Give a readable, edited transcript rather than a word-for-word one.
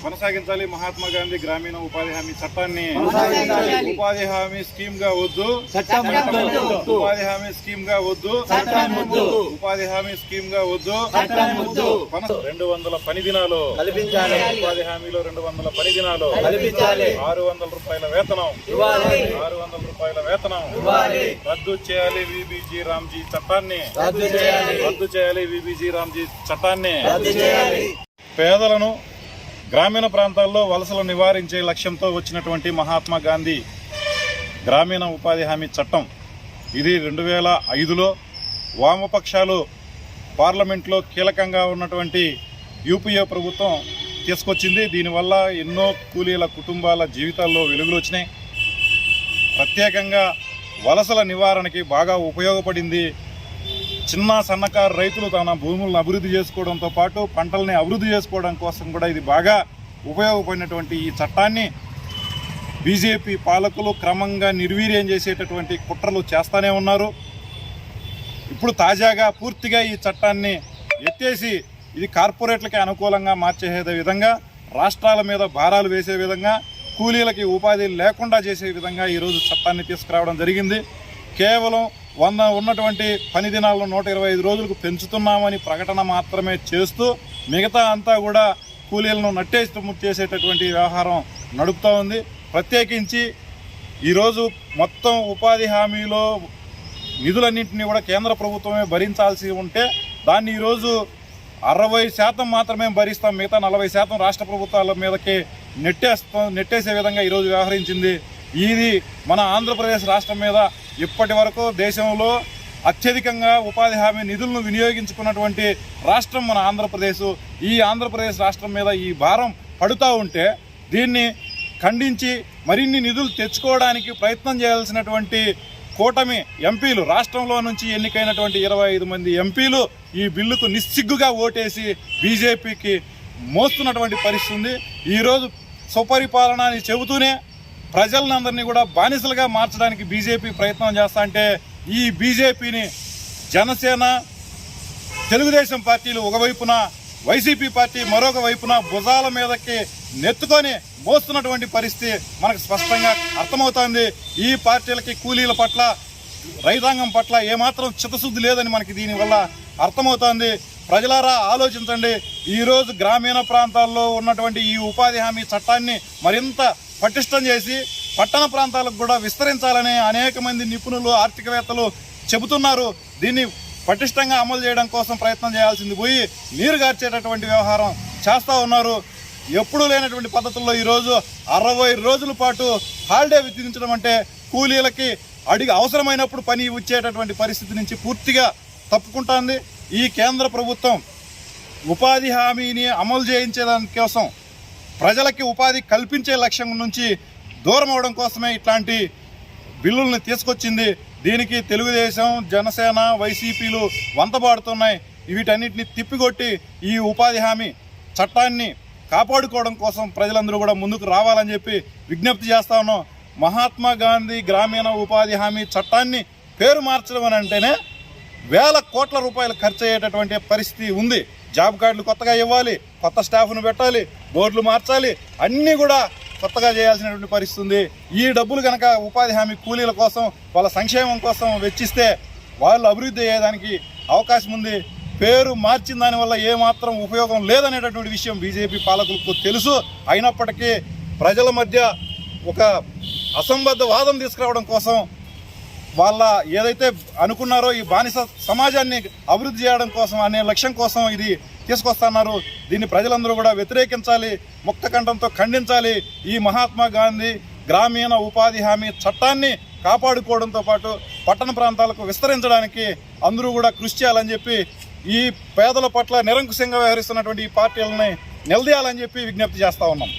కొనసాగించాలి మహాత్మా గాంధీ గ్రామీణ ఉపాధి హామీ చట్టాన్ని ఉపాధి హామీ స్కీమ్ గా వద్దు, ఉపాధి హామీ స్కీమ్ గా వద్దు, ఉపాధి హామీ స్కీమ్ గా వద్దు. 200 పని దినాలు ఉపాధి హామీలో 200 పని దినాలు, 600 రూపాయల వేతనం, 600 రూపాయల వేతనం రద్దు చేయాలి. విబిజి రామ్జీ చట్టాన్ని రద్దు చేయాలి. విబిజి రామ్జీ చట్టాన్ని పేదలను గ్రామీణ ప్రాంతాల్లో వలసలు నివారించే లక్ష్యంతో వచ్చినటువంటి మహాత్మా గాంధీ గ్రామీణ ఉపాధి హామీ చట్టం ఇది 2005లో వామపక్షాలు పార్లమెంట్లో కీలకంగా ఉన్నటువంటి యూపీఏ ప్రభుత్వం తీసుకొచ్చింది. దీనివల్ల ఎన్నో కూలీల కుటుంబాల జీవితాల్లో వెలుగులు వచ్చినాయి. ప్రత్యేకంగా వలసల నివారణకి బాగా ఉపయోగపడింది. చిన్న సన్నకారు రైతులు తన భూములను అభివృద్ధి చేసుకోవడంతో పాటు పంటల్ని అభివృద్ధి చేసుకోవడం కోసం కూడా ఇది బాగా ఉపయోగపడినటువంటి ఈ చట్టాన్ని బీజేపీ పాలకులు క్రమంగా నిర్వీర్యం చేసేటటువంటి కుట్రలు చేస్తూనే ఉన్నారు. ఇప్పుడు తాజాగా పూర్తిగా ఈ చట్టాన్ని ఎత్తేసి ఇది కార్పొరేట్లకి అనుకూలంగా మార్చే విధంగా, రాష్ట్రాల మీద భారాలు వేసే విధంగా, కూలీలకి ఉపాధి లేకుండా చేసే విధంగా ఈరోజు చట్టాన్ని తీసుకురావడం జరిగింది. కేవలం 100 ఉన్నటువంటి పని దినాలను 125 రోజులకు పెంచుతున్నామని ప్రకటన మాత్రమే చేస్తూ మిగతా అంతా కూడా కూలీలను చేసేటటువంటి వ్యవహారం నడుపుతూ ఉంది. ప్రత్యేకించి ఈరోజు మొత్తం ఉపాధి హామీలో నిధులన్నింటినీ కూడా కేంద్ర ప్రభుత్వమే భరించాల్సి ఉంటే దాన్ని ఈరోజు 60% మాత్రమే భరిస్తాం, మిగతా 40% రాష్ట్ర ప్రభుత్వాల మీదకి నెట్టేసే విధంగా ఈరోజు వ్యవహరించింది. ఇది మన ఆంధ్రప్రదేశ్ రాష్ట్రం మీద ఇప్పటి వరకు దేశంలో అత్యధికంగా ఉపాధి హామీ నిధులను వినియోగించుకున్నటువంటి రాష్ట్రం మన ఆంధ్రప్రదేశ్. ఈ ఆంధ్రప్రదేశ్ రాష్ట్రం మీద ఈ భారం పడుతూ ఉంటే దీన్ని ఖండించి మరిన్ని నిధులు తెచ్చుకోవడానికి ప్రయత్నం చేయాల్సినటువంటి కూటమి ఎంపీలు, రాష్ట్రంలో నుంచి ఎన్నికైనటువంటి 25 మంది ఎంపీలు ఈ బిల్లుకు నిస్సిగ్గుగా ఓటేసి బీజేపీకి మోస్తున్నటువంటి పరిస్థితి ఉంది. ఈరోజు సుపరిపాలన అని చెబుతూనే ప్రజలందరినీ కూడా బానిసలుగా మార్చడానికి బీజేపీ ప్రయత్నం చేస్తా అంటే ఈ బీజేపీని జనసేన, తెలుగుదేశం పార్టీలు ఒకవైపున, వైసీపీ పార్టీ మరొక వైపున భుజాల మీదకి నెత్తుకొని మోస్తున్నటువంటి పరిస్థితి మనకు స్పష్టంగా అర్థమవుతోంది. ఈ పార్టీలకి కూలీల పట్ల, రైతాంగం పట్ల ఏమాత్రం చిత్తశుద్ధి లేదని మనకి దీనివల్ల అర్థమవుతోంది. ప్రజలారా ఆలోచించండి. ఈరోజు గ్రామీణ ప్రాంతాల్లో ఉన్నటువంటి ఈ ఉపాధి హామీ చట్టాన్ని మరింత పటిష్టం చేసి పట్టణ ప్రాంతాలకు కూడా విస్తరించాలని అనేక మంది నిపుణులు, ఆర్థికవేత్తలు చెబుతున్నారు. దీన్ని పటిష్టంగా అమలు చేయడం కోసం ప్రయత్నం చేయాల్సింది పోయి నీరు గార్చేటటువంటి వ్యవహారం చేస్తూ ఉన్నారు. ఎప్పుడూ లేనటువంటి పద్ధతుల్లో ఈరోజు 60 రోజుల పాటు హాలిడే విధించడం అంటే కూలీలకి అవసరమైనప్పుడు పని ఇచ్చేటటువంటి పరిస్థితి నుంచి పూర్తిగా తప్పుకుంటోంది. ఈ కేంద్ర ప్రభుత్వం ఉపాధి హామీని అమలు చేయించేదాని కోసం, ప్రజలకి ఉపాధి కల్పించే లక్ష్యం నుంచి దూరం అవడం కోసమే ఇట్లాంటి బిల్లుల్ని తీసుకొచ్చింది. దీనికి తెలుగుదేశం, జనసేన, వైసీపీలు వంతపాడుతున్నాయి. వీటన్నిటిని తిప్పికొట్టి ఈ ఉపాధి హామీ చట్టాన్ని కాపాడుకోవడం కోసం ప్రజలందరూ కూడా ముందుకు రావాలని చెప్పి విజ్ఞప్తి చేస్తా ఉన్నాం. మహాత్మా గాంధీ గ్రామీణ ఉపాధి హామీ చట్టాన్ని పేరు మార్చడం అని అంటేనే వేల కోట్ల రూపాయలు ఖర్చు అయ్యేటటువంటి పరిస్థితి ఉంది. జాబ్ కార్డులు కొత్తగా ఇవ్వాలి, కొత్త స్టాఫ్ను పెట్టాలి, బోర్డులు మార్చాలి, అన్నీ కూడా కొత్తగా చేయాల్సినటువంటి పరిస్థితి ఉంది. ఈ డబ్బులు కనుక ఉపాధి హామీ కూలీల కోసం, వాళ్ళ సంక్షేమం కోసం వెచ్చిస్తే వాళ్ళు అభివృద్ధి అయ్యేదానికి అవకాశం ఉంది. పేరు మార్చిన దానివల్ల ఏమాత్రం ఉపయోగం లేదనేటటువంటి విషయం బీజేపీ పాలకులకు తెలుసు. అయినప్పటికీ ప్రజల మధ్య ఒక అసంబద్ధ వాదం తీసుకురావడం కోసం, వాళ్ళ ఏదైతే అనుకున్నారో ఈ బానిస సమాజాన్ని అభివృద్ధి చేయడం కోసం అనే లక్ష్యం కోసం ఇది తీసుకొస్తున్నారు. దీన్ని ప్రజలందరూ కూడా వ్యతిరేకించాలి, ముక్తకంఠంతో ఖండించాలి. ఈ మహాత్మా గాంధీ గ్రామీణ ఉపాధి హామీ చట్టాన్ని కాపాడుకోవడంతో పాటు పట్టణ ప్రాంతాలకు విస్తరించడానికి అందరూ కూడా కృషి చేయాలని చెప్పి, ఈ పేదల పట్ల నిరంకుశంగా వ్యవహరిస్తున్నటువంటి ఈ పార్టీలని నిలదీయాలని చెప్పి విజ్ఞప్తి చేస్తూ ఉన్నాం.